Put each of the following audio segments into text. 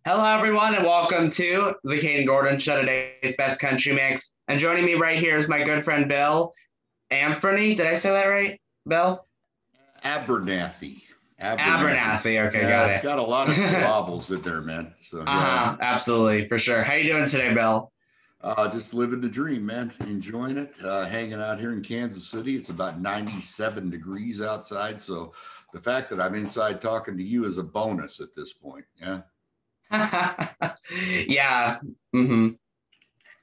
Hello, everyone, and welcome to the Kayden Gordon Show, today's best country mix. And joining me right here is my good friend Bill Amphony. Did I say that right, Bill? Abernathy. Abernathy. Abernathy. Okay, Yeah, got it's it. got a lot of syllables in there, man. So yeah, Absolutely, for sure. How you doing today, Bill? just living the dream, man. Enjoying it. Hanging out here in Kansas City. It's about 97 degrees outside. So the fact that I'm inside talking to you is a bonus at this point. Yeah. Yeah. hmm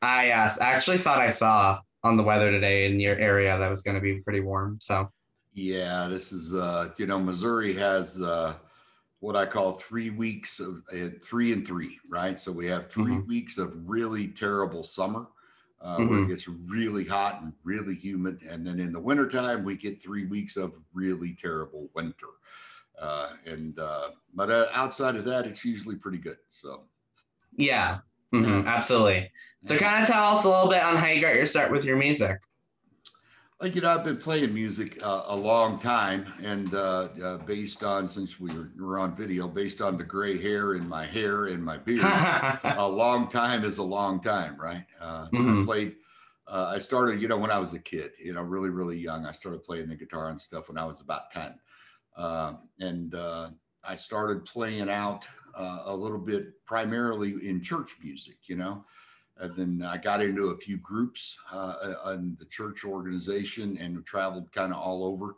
I actually thought I saw on the weather today in your area that was going to be pretty warm. So. Yeah, this is Missouri has what I call 3 weeks of 3 and 3, right? So we have three hmm weeks of really terrible summer where it hmm gets really hot and really humid. And then in the wintertime, we get 3 weeks of really terrible winter. But outside of that, it's usually pretty good. So, Yeah. yeah, Absolutely. So, yeah. kind of tell us a little bit on how you got your start with your music. I've been playing music a long time, and based on since we were on video, based on the gray hair in my hair and my beard, a long time is a long time, right? I hmm played. I started, when I was a kid, really, really young. I started playing the guitar and stuff when I was about 10, and I started playing out a little bit, primarily in church music. And then I got into a few groups in the church organization and traveled kind of all over.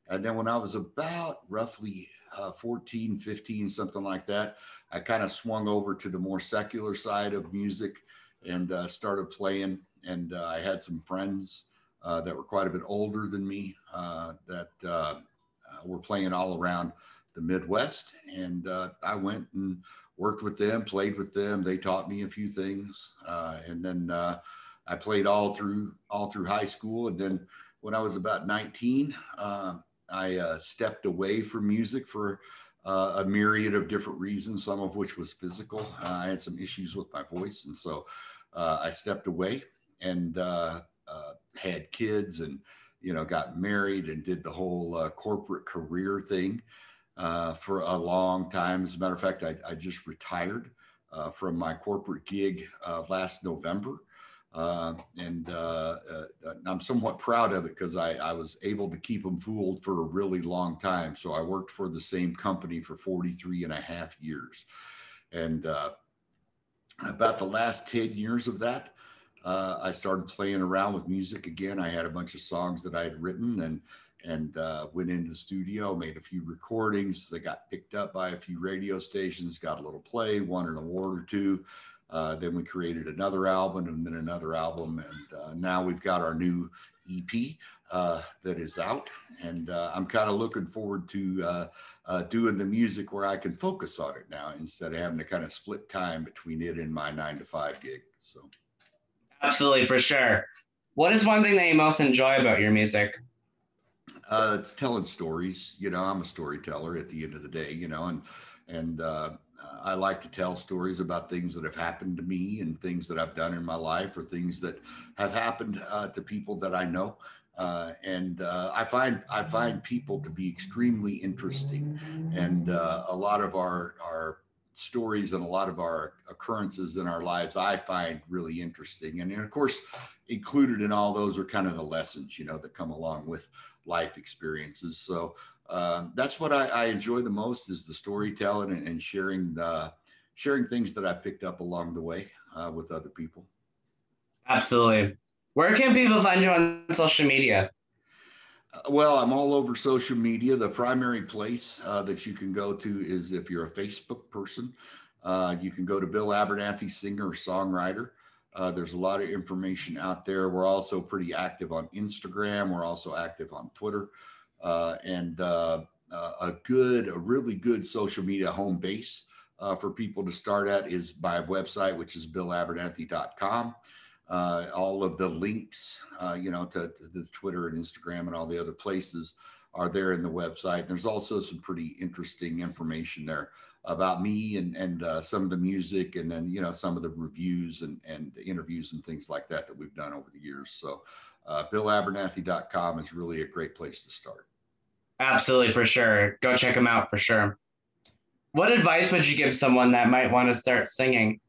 And then when I was about roughly 14, 15, something like that, I kind of swung over to the more secular side of music and started playing. And I had some friends that were quite a bit older than me that were playing all around the Midwest. And I went and worked with them, played with them. They taught me a few things, and then I played all through high school. And then when I was about 19, I stepped away from music for a myriad of different reasons, some of which was physical. I had some issues with my voice, and so I stepped away and had kids and got married and did the whole corporate career thing for a long time. As a matter of fact, I just retired from my corporate gig last November. And I'm somewhat proud of it because I was able to keep them fooled for a really long time. So I worked for the same company for 43 and a half years. And about the last 10 years of that, I started playing around with music again. I had a bunch of songs that I had written and went into the studio, made a few recordings. They got picked up by a few radio stations, got a little play, won an award or two. Then we created another album and then another album. And now we've got our new EP that is out. And I'm kind of looking forward to doing the music where I can focus on it now instead of having to kind of split time between it and my 9 to 5 gig. So. Absolutely, for sure. What is one thing that you most enjoy about your music? It's telling stories. I'm a storyteller at the end of the day. And I like to tell stories about things that have happened to me and things that I've done in my life or things that have happened to people that I know. And I find people to be extremely interesting, and a lot of our stories and a lot of our occurrences in our lives I find really interesting. And of course, included in all those are kind of the lessons that come along with life experiences. So that's what I enjoy the most is the storytelling and sharing things that I picked up along the way with other people. Absolutely. Where can people find you on social media? Well, I'm all over social media. The primary place that you can go to is if you're a Facebook person, you can go to Bill Abernathy, singer or songwriter. There's a lot of information out there. We're also pretty active on Instagram. We're also active on Twitter. And a really good social media home base for people to start at is my website, which is billabernathy.com. All of the links, to the Twitter and Instagram and all the other places are there in the website. And there's also some pretty interesting information there about me and some of the music, and then some of the reviews and interviews and things like that we've done over the years. So billabernathy.com is really a great place to start. Absolutely, for sure. Go check them out for sure. What advice would you give someone that might want to start singing?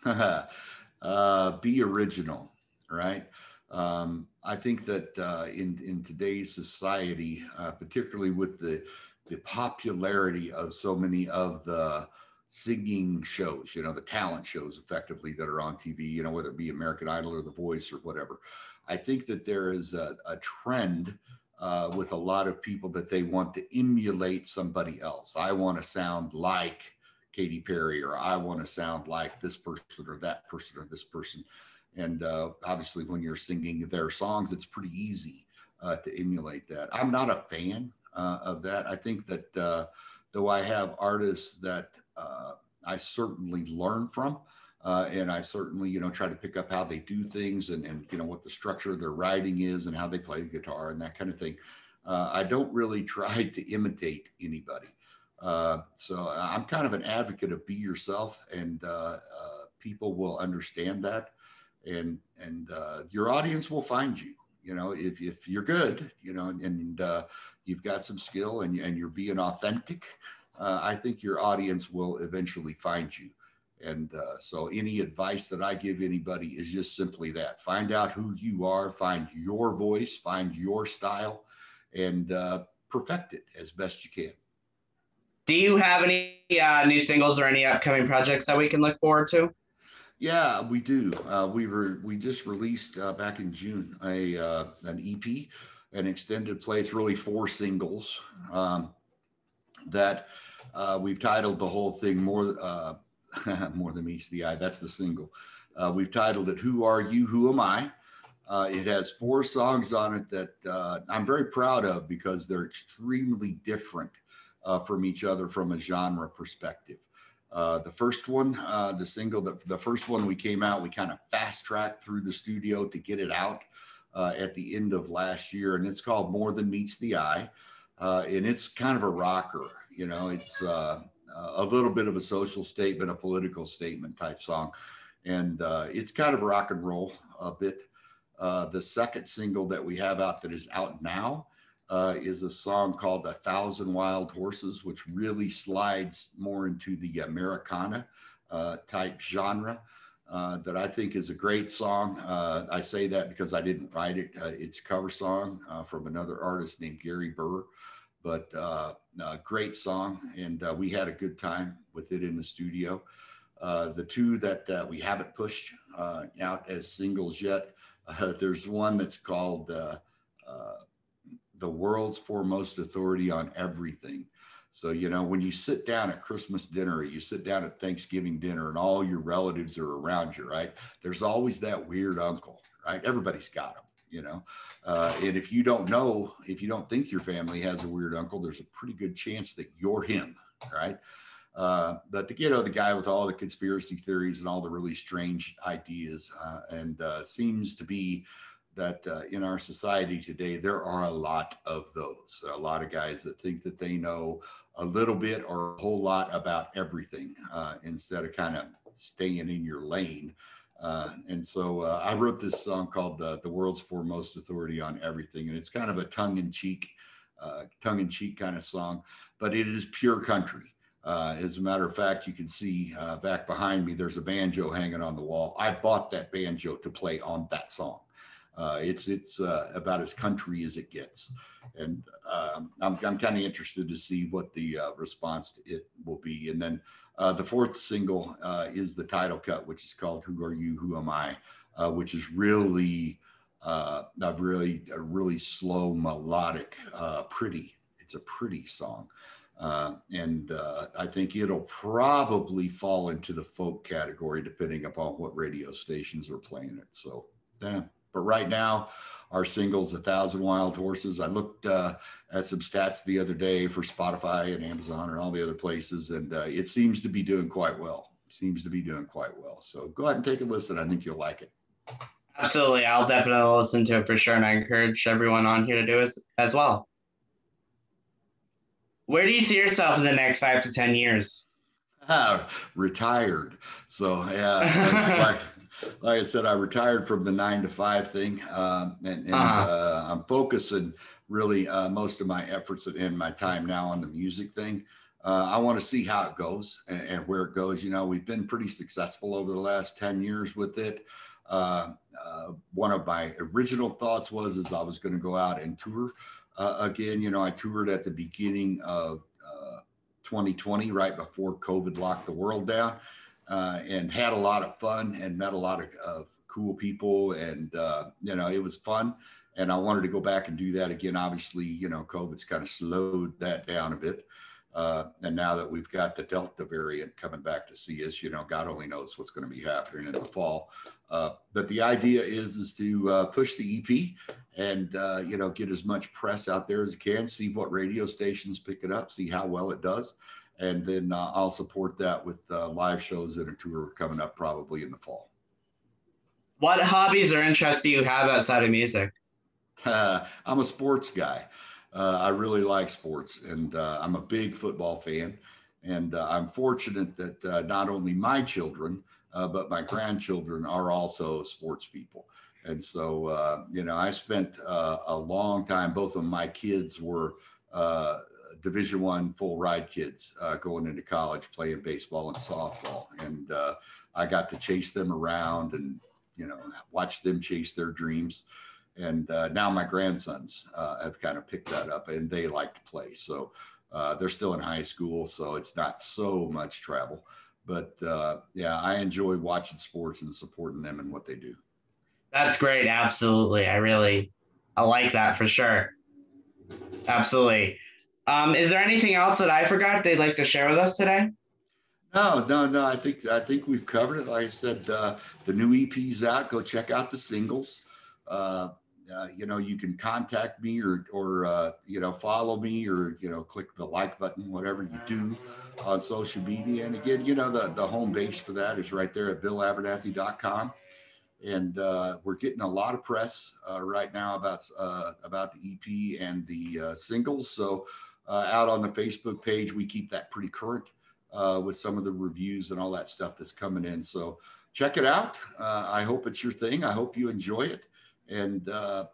Be original, right? I think that in today's society, particularly with the popularity of so many of the singing shows, the talent shows effectively that are on TV, whether it be American Idol or The Voice or whatever, I think that there is a trend with a lot of people that they want to emulate somebody else. I want to sound like Katy Perry, or I want to sound like this person or that person or this person. And obviously, when you're singing their songs, it's pretty easy to emulate that. I'm not a fan of that. I think that though I have artists that I certainly learn from, and I certainly, try to pick up how they do things and what the structure of their writing is and how they play the guitar and that kind of thing. I don't really try to imitate anybody. So I'm kind of an advocate of be yourself, and people will understand that, and your audience will find you. If you're good, and you've got some skill and you're being authentic, I think your audience will eventually find you. And so any advice that I give anybody is just simply that: find out who you are, find your voice, find your style, and perfect it as best you can. Do you have any new singles or any upcoming projects that we can look forward to? Yeah, we do. We just released back in June an EP, an extended play. It's really 4 singles that we've titled the whole thing more more than meets the eye. That's the single. We've titled it "Who Are You? Who Am I?" It has 4 songs on it that I'm very proud of because they're extremely different from each other from a genre perspective. The first one, the single, the first one we came out, we kind of fast tracked through the studio to get it out at the end of last year. And it's called More Than Meets the Eye. And it's kind of a rocker, it's a little bit of a social statement, a political statement type song. And it's kind of rock and roll a bit. The second single that we have out that is out now is a song called "A Thousand Wild Horses," which really slides more into the Americana type genre that I think is a great song. I say that because I didn't write it. It's a cover song from another artist named Gary Burr, but great song. And we had a good time with it in the studio. The 2 that we haven't pushed out as singles yet, there's one that's called "The World's Foremost Authority on Everything." So, when you sit down at Christmas dinner, or you sit down at Thanksgiving dinner and all your relatives are around you, right? There's always that weird uncle, right? Everybody's got them, and if you don't think your family has a weird uncle, there's a pretty good chance that you're him, right? But the guy with all the conspiracy theories and all the really strange ideas, and seems to be that in our society today, there are a lot of those, a lot of guys that think that they know a little bit or a whole lot about everything instead of kind of staying in your lane. And so I wrote this song called "The World's Foremost Authority on Everything." And it's kind of a tongue-in-cheek kind of song, but it is pure country. As a matter of fact, you can see back behind me, there's a banjo hanging on the wall. I bought that banjo to play on that song. It's about as country as it gets, and I'm kind of interested to see what the response to it will be. And then the 4th single is the title cut, which is called "Who Are You? Who Am I?" Which is really a really slow, melodic, pretty. It's a pretty song. And I think it'll probably fall into the folk category depending upon what radio stations are playing it. So, yeah. But right now, our single's "A Thousand Wild Horses." I looked at some stats the other day for Spotify and Amazon and all the other places, and it seems to be doing quite well. So go ahead and take a listen. I think you'll like it. Absolutely. I'll definitely listen to it for sure. And I encourage everyone on here to do it as well. Where do you see yourself in the next 5 to 10 years? Retired. So, yeah. Like I said, I retired from the 9 to 5 thing, and I'm focusing really most of my efforts and my time now on the music thing. I want to see how it goes and where it goes. You know, we've been pretty successful over the last 10 years with it. One of my original thoughts is I was going to go out and tour again. You know, I toured at the beginning of 2020, right before COVID locked the world down, and had a lot of fun and met a lot of cool people. And, you know, it was fun. And I wanted to go back and do that again. Obviously, you know, COVID's kind of slowed that down a bit. And now that we've got the Delta variant coming back to see us, you know, God only knows what's going to be happening in the fall. But the idea is to push the EP and, you know, get as much press out there as it can, see what radio stations pick it up, see how well it does. And then I'll support that with live shows and a tour coming up probably in the fall. What hobbies or interests do you have outside of music? I'm a sports guy. I really like sports, and I'm a big football fan. And I'm fortunate that not only my children, but my grandchildren are also sports people. And so, you know, I spent a long time, both of my kids were Division I full ride kids going into college, playing baseball and softball. And I got to chase them around and, you know, watch them chase their dreams. And now my grandsons have kind of picked that up, and they like to play. So they're still in high school, so it's not so much travel. But yeah, I enjoy watching sports and supporting them in what they do. That's great. Absolutely. I like that for sure. Absolutely. Is there anything else that I forgot they'd like to share with us today? No. I think we've covered it. Like I said, the new EP's out. Go check out the singles. You know, you can contact me or you know, follow me or, you know, click the like button, whatever you do on social media. And again, you know, the home base for that is right there at billabernathy.com. And we're getting a lot of press right now about the EP and the singles. So out on the Facebook page, we keep that pretty current with some of the reviews and all that stuff that's coming in. So check it out. I hope it's your thing. I hope you enjoy it. And,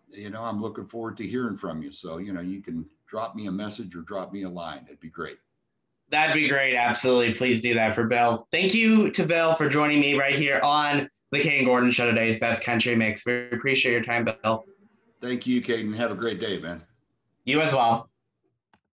you know, I'm looking forward to hearing from you. So, you know, you can drop me a message or drop me a line. It'd be great. That'd be great. Absolutely. Please do that for Bill. Thank you to Bill for joining me right here on the Kayden Gordon Show, today's best country mix. We appreciate your time, Bill. Thank you, Kayden. Have a great day, man. You as well.